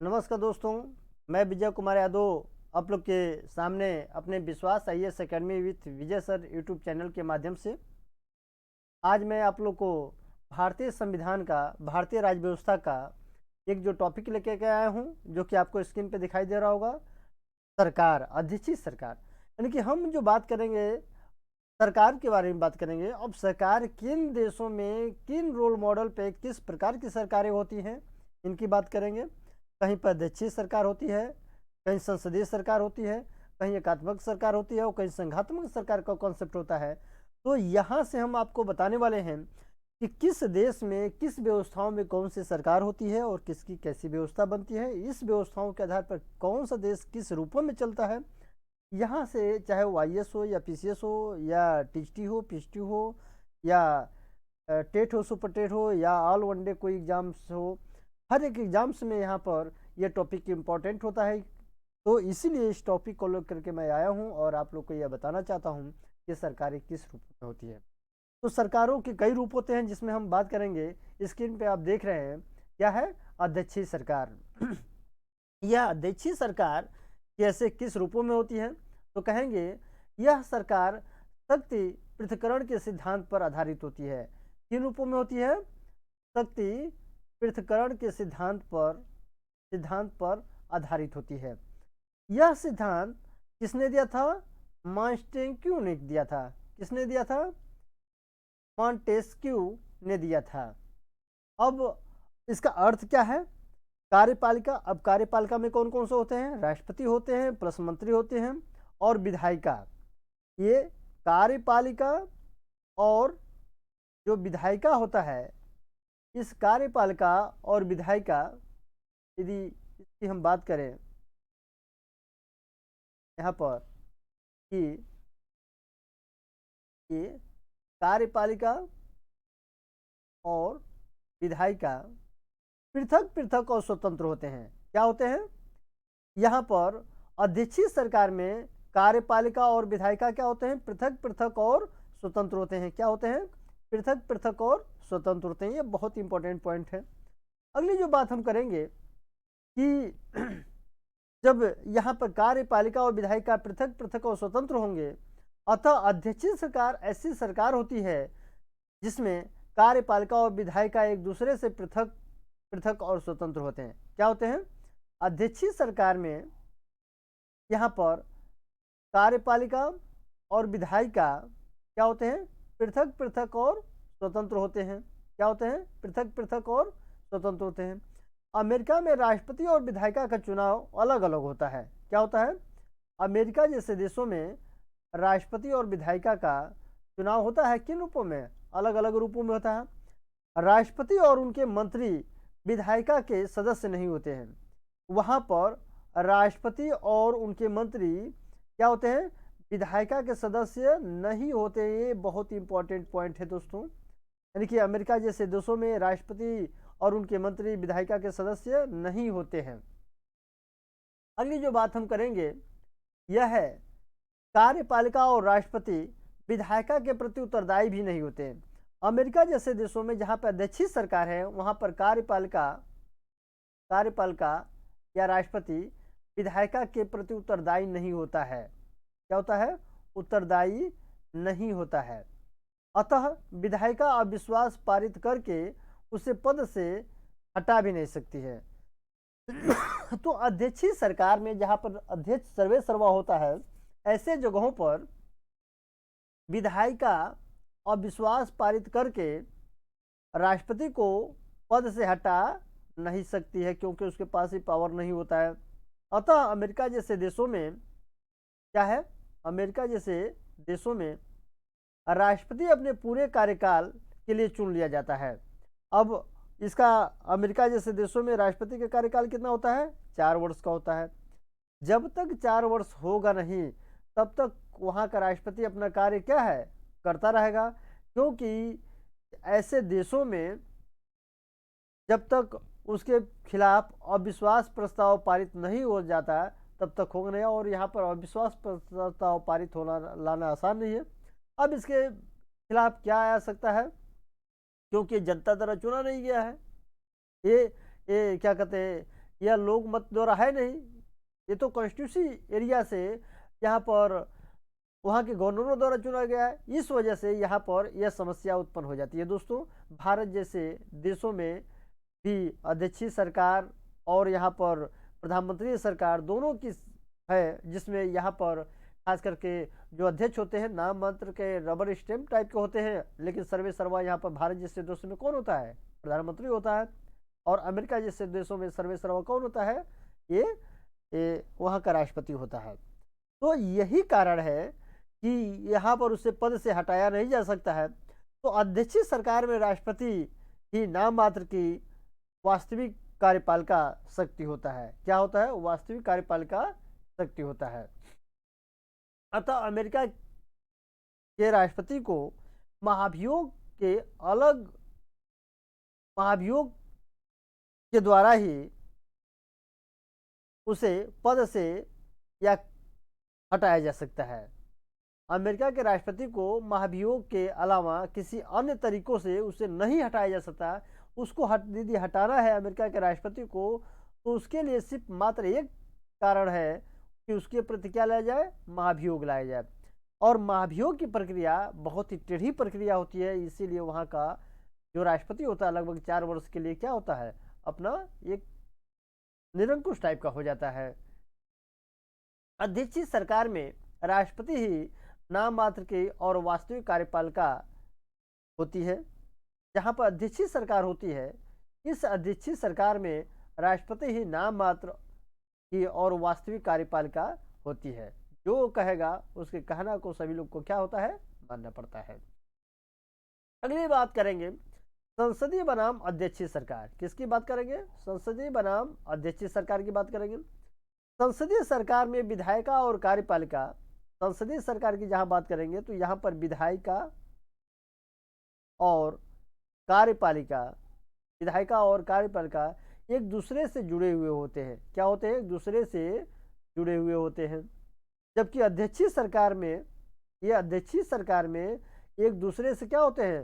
नमस्कार दोस्तों, मैं विजय कुमार यादव आप लोग के सामने अपने विश्वास IAS academy with Vijay sir YouTube channel के माध्यम से आज मैं आप लोग को भारतीय संविधान का, भारतीय राज्य व्यवस्था का एक जो टॉपिक लेके के आया हूं, जो कि आपको स्क्रीन पे दिखाई दे रहा होगा। सरकार, अध्यक्षीय सरकार, यानी कि हम जो बात करेंगे सरकार के बारे में बात करेंगे। अब सरकार किन देशों में किन रोल मॉडल पे किस प्रकार की सरकारें होती हैं, इनकी बात करेंगे। कहीं पर अध्यक्षीय सरकार होती है, कहीं संसदीय सरकार होती है, कहीं एकात्मक सरकार होती है और कहीं संघात्मक सरकार का कॉन्सेप्ट होता है। तो यहाँ से हम आपको बताने वाले हैं कि किस देश में किस व्यवस्थाओं में कौन सी सरकार होती है और किसकी कैसी व्यवस्था बनती है। इस व्यवस्थाओं के आधार पर कौन सा देश किस रूपों में चलता है। यहाँ से चाहे वो आईएएस हो या पीसीएस हो या टीजीटी हो, पीएचटी हो या टेट हो, सुपर टेट हो या ऑल वनडे कोई एग्जाम्स हो, हर एक एग्जाम्स में यहाँ पर यह टॉपिक इम्पोर्टेंट होता है। तो इसीलिए इस टॉपिक को लेकर करके मैं आया हूँ और आप लोग को यह बताना चाहता हूँ कि सरकारें किस रूप में होती है। तो सरकारों के कई रूप होते हैं जिसमें हम बात करेंगे। स्क्रीन पे आप देख रहे हैं क्या है, अध्यक्षीय सरकार। यह अध्यक्षीय सरकार कैसे किस रूपों में होती है, तो कहेंगे यह सरकार शक्ति पृथक्करण के सिद्धांत पर आधारित होती है। किन रूपों में होती है? शक्ति पृथक्करण के सिद्धांत पर आधारित होती है। यह सिद्धांत किसने दिया था? मॉन्टेस्क्यू ने दिया था। किसने दिया था? मॉन्टेस्क्यू ने दिया था। अब इसका अर्थ क्या है? कार्यपालिका। अब कार्यपालिका में कौन कौन से होते हैं? राष्ट्रपति होते हैं, प्लस मंत्री होते हैं और विधायिका। ये कार्यपालिका और जो विधायिका होता है, इस कार्यपालिका और विधायिका, यदि इसकी हम बात करें यहाँ पर कि ये कार्यपालिका और विधायिका पृथक पृथक और स्वतंत्र होते हैं। क्या होते हैं? यहाँ पर अध्यक्षीय सरकार में कार्यपालिका और विधायिका क्या होते हैं? पृथक पृथक और स्वतंत्र होते हैं। क्या होते हैं? पृथक पृथक और स्वतंत्र होते हैं। ये बहुत इंपॉर्टेंट पॉइंट है। अगली जो बात हम करेंगे कि जब यहाँ पर कार्यपालिका और विधायिका पृथक पृथक और स्वतंत्र होंगे, अतः अध्यक्षीय सरकार ऐसी सरकार होती है जिसमें कार्यपालिका और विधायिका एक दूसरे से पृथक पृथक और स्वतंत्र होते हैं। क्या होते हैं? अध्यक्षीय सरकार में यहाँ पर कार्यपालिका और विधायिका क्या होते हैं? पृथक पृथक और स्वतंत्र होते हैं। क्या होते हैं? पृथक पृथक और स्वतंत्र होते हैं। अमेरिका में राष्ट्रपति और विधायिका का चुनाव अलग अलग होता है। क्या होता है? अमेरिका जैसे देशों में राष्ट्रपति और विधायिका का चुनाव होता है। किन रूपों में? अलग अलग रूपों में होता है। राष्ट्रपति और उनके मंत्री विधायिका के सदस्य नहीं होते हैं। वहां पर राष्ट्रपति और उनके मंत्री क्या होते हैं? विधायिका के सदस्य नहीं होते। ये बहुत इंपॉर्टेंट पॉइंट है दोस्तों। यानी कि अमेरिका जैसे देशों में राष्ट्रपति और उनके मंत्री विधायिका के सदस्य नहीं होते हैं। अगली जो बात हम करेंगे यह है, कार्यपालिका और राष्ट्रपति विधायिका के प्रति उत्तरदायी भी नहीं होते हैं। अमेरिका जैसे देशों में जहां पर अध्यक्षीय सरकार है, वहां पर कार्यपालिका या राष्ट्रपति विधायिका के प्रति उत्तरदायी नहीं होता है। क्या होता है? उत्तरदायी नहीं होता है। अतः विधायिका अविश्वास पारित करके उसे पद से हटा भी नहीं सकती है। तो अध्यक्षीय सरकार में जहां पर अध्यक्ष सर्वे सर्वा होता है, ऐसे जगहों पर विधायिका अविश्वास पारित करके राष्ट्रपति को पद से हटा नहीं सकती है, क्योंकि उसके पास ही पावर नहीं होता है। अतः अमेरिका जैसे देशों में क्या है? अमेरिका जैसे देशों में राष्ट्रपति अपने पूरे कार्यकाल के लिए चुन लिया जाता है। अब इसका अमेरिका जैसे देशों में राष्ट्रपति का कार्यकाल कितना होता है? 4 वर्ष का होता है। जब तक 4 वर्ष होगा नहीं, तब तक वहाँ का राष्ट्रपति अपना कार्य क्या है? करता रहेगा। क्योंकि ऐसे देशों में जब तक उसके खिलाफ अविश्वास प्रस्ताव पारित नहीं हो जाता, तब तक होगा नहीं। और यहाँ पर अविश्वास प्रस्ताव पारित होना लाना आसान नहीं है। अब इसके खिलाफ क्या आ सकता है? क्योंकि जनता द्वारा चुना नहीं गया है। ये क्या कहते हैं, यह लोक मत द्वारा है नहीं, ये तो कॉन्स्टिट्यूशन एरिया से यहाँ पर वहाँ के गवर्नरों द्वारा चुना गया है। इस वजह से यहाँ पर यह समस्या उत्पन्न हो जाती है। दोस्तों, भारत जैसे देशों में भी अध्यक्षीय सरकार और यहाँ पर प्रधानमंत्री सरकार दोनों की है, जिसमें यहाँ पर खास करके जो अध्यक्ष होते हैं नाम मात्र के रबर स्टैम्प टाइप के होते हैं, लेकिन सर्वे सर्वा यहाँ पर भारत जैसे देशों में कौन होता है? प्रधानमंत्री होता है। और अमेरिका जैसे देशों में सर्वे सर्वा कौन होता है? ये वहाँ का राष्ट्रपति होता है। तो यही कारण है कि यहाँ पर उसे पद से हटाया नहीं जा सकता है। तो अध्यक्षीय सरकार में राष्ट्रपति ही नाम मात्र की वास्तविक कार्यपालिका शक्ति होता है। क्या होता है? वास्तविक कार्यपालिका शक्ति होता है। अतः अमेरिका के राष्ट्रपति को महाभियोग के अलग महाभियोग के द्वारा ही उसे पद से या हटाया जा सकता है। अमेरिका के राष्ट्रपति को महाभियोग के अलावा किसी अन्य तरीकों से उसे नहीं हटाया जा सकता। उसको यदि हटाना है अमेरिका के राष्ट्रपति को, तो उसके लिए सिर्फ मात्र एक कारण है कि उसके प्रति क्या लाया जाए? महाभियोग लाया जाए। और महाभियोग की प्रक्रिया बहुत ही टेढ़ी प्रक्रिया होती है, इसीलिए वहाँ का जो राष्ट्रपति होता है लगभग 4 वर्ष के लिए क्या होता है? अपना एक निरंकुश टाइप का हो जाता है। अध्यक्षीय सरकार में राष्ट्रपति ही नाम मात्र की और वास्तविक कार्यपालिका होती है। जहाँ पर अध्यक्षीय सरकार होती है, इस अध्यक्षीय सरकार में राष्ट्रपति ही नाम मात्र की और वास्तविक कार्यपालिका होती है। जो कहेगा उसके कहना को सभी लोग को क्या होता है? मानना पड़ता है। अगली बात करेंगे संसदीय बनाम अध्यक्षीय सरकार। किसकी बात करेंगे? संसदीय बनाम अध्यक्षीय सरकार की बात करेंगे। संसदीय सरकार में विधायिका और कार्यपालिका, संसदीय सरकार की जहां बात करेंगे तो यहां पर विधायिका और कार्यपालिका एक दूसरे से जुड़े हुए होते हैं। क्या होते हैं? एक दूसरे से जुड़े हुए होते हैं। जबकि अध्यक्षीय सरकार में एक दूसरे से क्या होते हैं?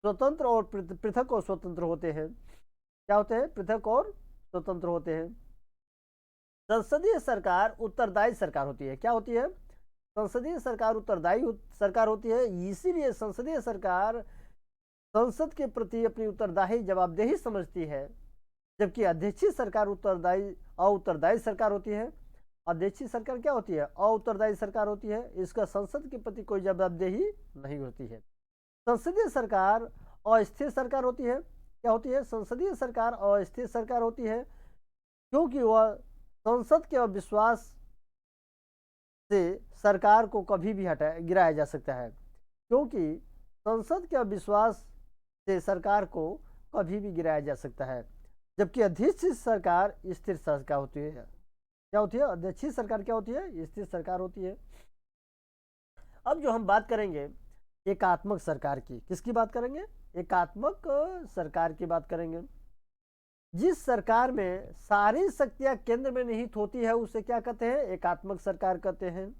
स्वतंत्र और पृथक और स्वतंत्र होते हैं। क्या होते हैं? पृथक और स्वतंत्र होते हैं। संसदीय सरकार उत्तरदायी सरकार होती है। क्या होती है? संसदीय सरकार उत्तरदायी सरकार होती है। इसीलिए संसदीय सरकार संसद के प्रति अपनी उत्तरदायी जवाबदेही समझती है, जबकि अध्यक्षीय सरकार उत्तरदायी सरकार होती है। अध्यक्षीय सरकार क्या होती है? उत्तरदायी सरकार होती है। इसका संसद के प्रति कोई जवाबदेही नहीं होती है। संसदीय सरकार अस्थिर सरकार होती है। क्या होती है? संसदीय सरकार अस्थिर सरकार होती है, क्योंकि वह संसद के अविश्वास से सरकार को कभी भी गिराया जा सकता है। क्योंकि संसद के अविश्वास से सरकार को कभी भी गिराया जा सकता है। जबकि अध्यक्षीय सरकार स्थिर सरकार होती है। क्या होती है? अध्यक्षीय सरकार क्या होती है? स्थिर सरकार होती है। अब जो हम बात करेंगे एकात्मक सरकार की, किसकी बात करेंगे? एकात्मक सरकार की बात करेंगे। जिस सरकार में सारी शक्तियां केंद्र में निहित होती है उसे क्या कहते हैं? एकात्मक सरकार कहते हैं।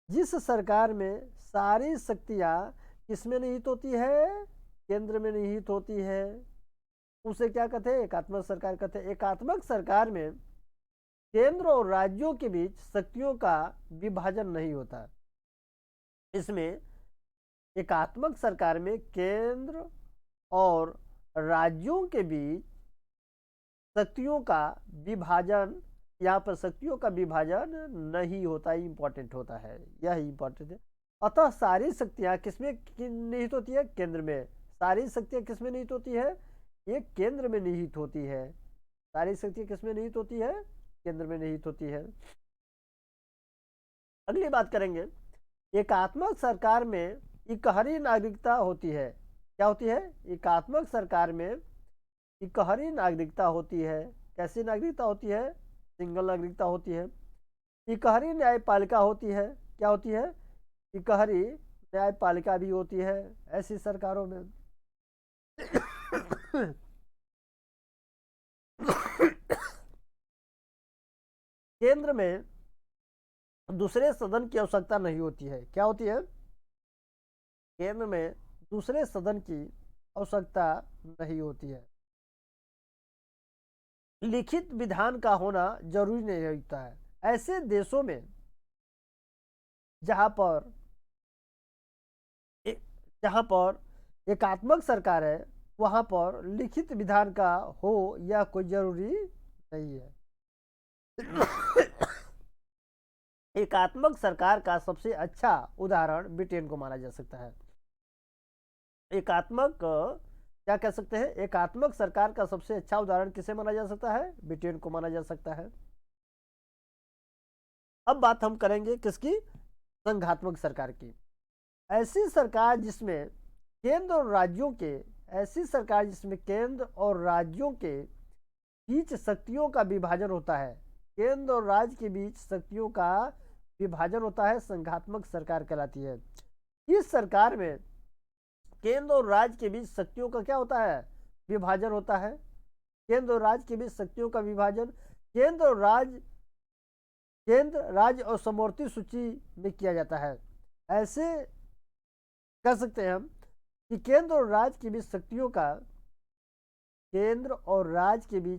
जिस सरकार में सारी शक्तियां किसमें निहित होती है? केंद्र में निहित होती है, उसे क्या कहते हैं? एकात्मक सरकार कहते हैं। एकात्मक सरकार में केंद्र और राज्यों के बीच शक्तियों का विभाजन नहीं होता। इसमें एकात्मक सरकार में केंद्र और राज्यों के बीच शक्तियों का विभाजन, यहाँ पर शक्तियों का विभाजन नहीं होता। इंपॉर्टेंट होता है, यह इंपॉर्टेंट है। अतः सारी शक्तियां किसमें निहित होती है? केंद्र में। सारी शक्तियां किसमें निहित होती है? ये केंद्र में निहित होती है। सारी शक्तियां किसमें निहित होती है? केंद्र में निहित होती है। अगली बात करेंगे एकात्मक सरकार में इकहरी नागरिकता होती है। क्या होती है? एकात्मक सरकार में इकहरी नागरिकता होती है। कैसी नागरिकता होती है? सिंगल नागरिकता होती है। इकहरी न्यायपालिका होती है। क्या होती है? इकहरी न्यायपालिका भी होती है ऐसी सरकारों में। केंद्र में दूसरे सदन की आवश्यकता नहीं होती है। क्या होती है? केंद्र में दूसरे सदन की आवश्यकता नहीं होती है। लिखित विधान का होना जरूरी नहीं होता है। ऐसे देशों में जहां पर जहां पर एकात्मक सरकार है, वहां पर लिखित विधान का हो यह कोई जरूरी नहीं है। एकात्मक सरकार का सबसे अच्छा उदाहरण ब्रिटेन को माना जा सकता है। एकात्मक क्या कह सकते हैं, एकात्मक सरकार का सबसे अच्छा उदाहरण किसे माना जा सकता है, ब्रिटेन को माना जा सकता है। अब बात हम करेंगे किसकी, संघात्मक सरकार की। ऐसी सरकार जिसमें केंद्र और राज्यों के ऐसी सरकार जिसमें केंद्र और राज्यों के बीच शक्तियों का विभाजन होता है, केंद्र और राज्य के बीच शक्तियों का विभाजन होता है, संघात्मक सरकार कहलाती है। इस सरकार में केंद्र और राज्य के बीच शक्तियों का क्या होता है, विभाजन होता है। केंद्र और राज्य के बीच शक्तियों का विभाजन केंद्र राज्य और समवर्ती सूची में किया जाता है। ऐसे कह सकते हैं हम कि केंद्र और राज्य के बीच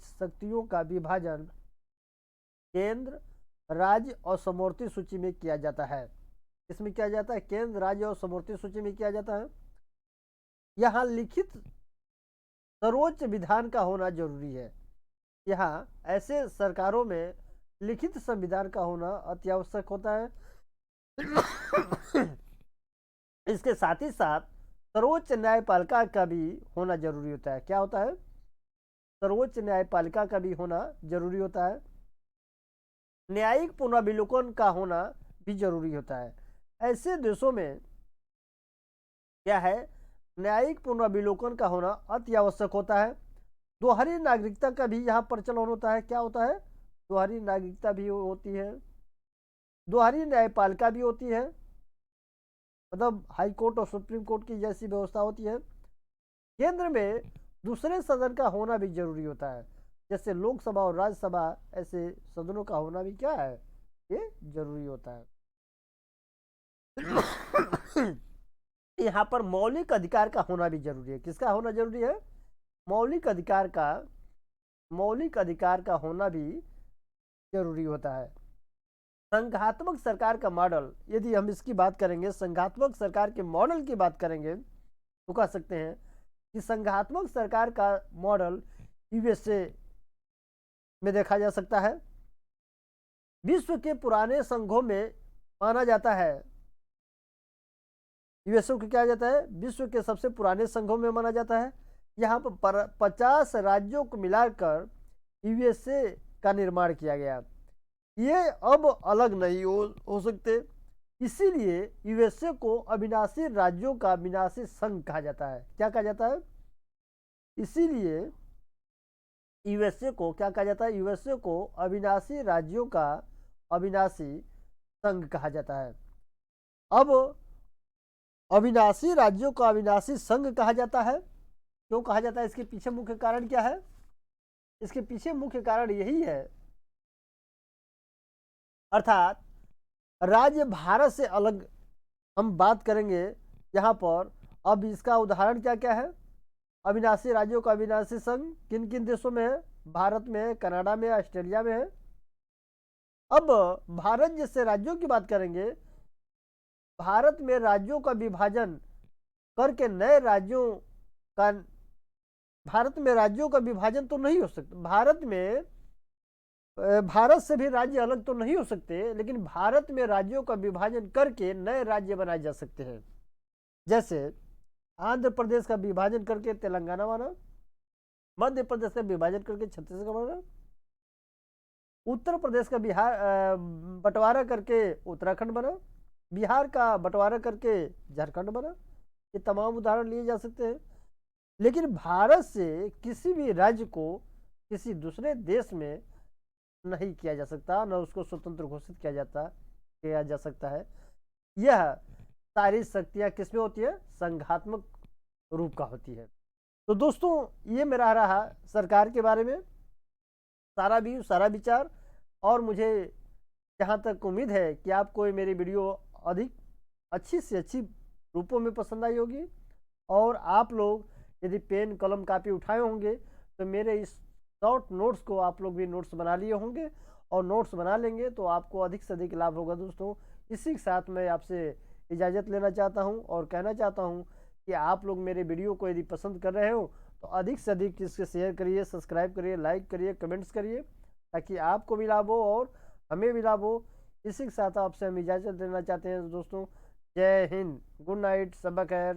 शक्तियों का विभाजन केंद्र राज्य और समवर्ती सूची में किया जाता है। इसमें किया जाता है, केंद्र राज्य और समवर्ती सूची में किया जाता है। यहाँ लिखित सर्वोच्च विधान का होना जरूरी है। यहाँ ऐसे सरकारों में लिखित संविधान का होना अति आवश्यक होता है। इसके साथ ही साथ सर्वोच्च न्यायपालिका का भी होना जरूरी होता है। क्या होता है, सर्वोच्च न्यायपालिका का भी होना जरूरी होता है। न्यायिक पुनर्विलोकन का होना भी जरूरी होता है। ऐसे देशों में क्या है, न्यायिक पुनर्विलोकन का होना अति आवश्यक होता है। दोहरी नागरिकता का भी यहाँ प्रचलन होता है। क्या होता है, दोहरी नागरिकता भी होती है। दोहरी न्यायपालिका भी होती है, मतलब हाई कोर्ट और सुप्रीम कोर्ट की जैसी व्यवस्था होती है। केंद्र में दूसरे सदन का होना भी जरूरी होता है, जैसे लोकसभा और राज्यसभा, ऐसे सदनों का होना भी क्या है, ये जरूरी होता है। यहाँ पर मौलिक अधिकार का होना भी जरूरी है। किसका होना जरूरी है, मौलिक अधिकार का होना भी जरूरी होता है। संघात्मक सरकार का मॉडल, यदि हम इसकी बात करेंगे, संघात्मक सरकार के मॉडल की बात करेंगे, तो कह सकते हैं कि संघात्मक सरकार का मॉडल यूएसए में देखा जा सकता है। विश्व के पुराने संघों में माना जाता है, यूएसए को क्या जाता है, विश्व के सबसे पुराने संघों में माना जाता है। यहाँ पर 50 राज्यों को मिलाकर यूएसए का निर्माण किया गया। ये अब अलग नहीं हो सकते, इसीलिए यूएसए को अविनाशी राज्यों का विनाशी संघ कहा जाता है। क्या कहा जाता है, इसीलिए यूएसए को क्या कहा जाता है, यूएसए को अविनाशी राज्यों का अविनाशी संघ कहा जाता है। अब अविनाशी राज्यों का अविनाशी संघ कहा जाता है, क्यों कहा जाता है, इसके पीछे मुख्य कारण क्या है, इसके पीछे मुख्य कारण यही है, अर्थात राज्य भारत से अलग हम बात करेंगे यहाँ पर। अब इसका उदाहरण क्या क्या है, अविनाशी राज्यों का अविनाशी संघ किन किन देशों में है, भारत में है, कनाडा में, ऑस्ट्रेलिया में है। अब भारत जैसे राज्यों की बात करेंगे, भारत में राज्यों का विभाजन करके नए राज्यों का, भारत में राज्यों का विभाजन तो नहीं हो सकता, भारत से भी राज्य अलग तो नहीं हो सकते, लेकिन भारत में राज्यों का विभाजन करके नए राज्य बनाए जा सकते हैं। जैसे आंध्र प्रदेश का विभाजन करके तेलंगाना बना, मध्य प्रदेश का विभाजन करके छत्तीसगढ़ बना, उत्तर प्रदेश का बंटवारा करके उत्तराखंड बना, बिहार का बंटवारा करके झारखंड बना। ये तमाम उदाहरण लिए जा सकते हैं। लेकिन भारत से किसी भी राज्य को किसी दूसरे देश में नहीं किया जा सकता, न उसको स्वतंत्र घोषित किया जा सकता है। यह सारी शक्तियां किसमें होती है, संघात्मक रूप का होती है। तो दोस्तों, ये मेरा रहा सरकार के बारे में सारा व्यू, सारा विचार। और मुझे जहाँ तक उम्मीद है कि आपको मेरी वीडियो अधिक अच्छी से अच्छी रूपों में पसंद आई होगी, और आप लोग यदि पेन कलम कापी उठाए होंगे तो मेरे इस शॉर्ट नोट्स को आप लोग भी नोट्स बना लिए होंगे, और नोट्स बना लेंगे तो आपको अधिक से अधिक लाभ होगा दोस्तों। इसी के साथ मैं आपसे इजाज़त लेना चाहता हूं और कहना चाहता हूं कि आप लोग मेरे वीडियो को यदि पसंद कर रहे हो तो अधिक से अधिक इसके शेयर करिए, सब्सक्राइब करिए, लाइक करिए, कमेंट्स करिए, ताकि आपको भी लाभ हो और हमें भी लाभ हो। इसी के साथ आपसे हम इजाज़त लेना चाहते हैं दोस्तों। जय हिंद, गुड नाइट, सबा खैर।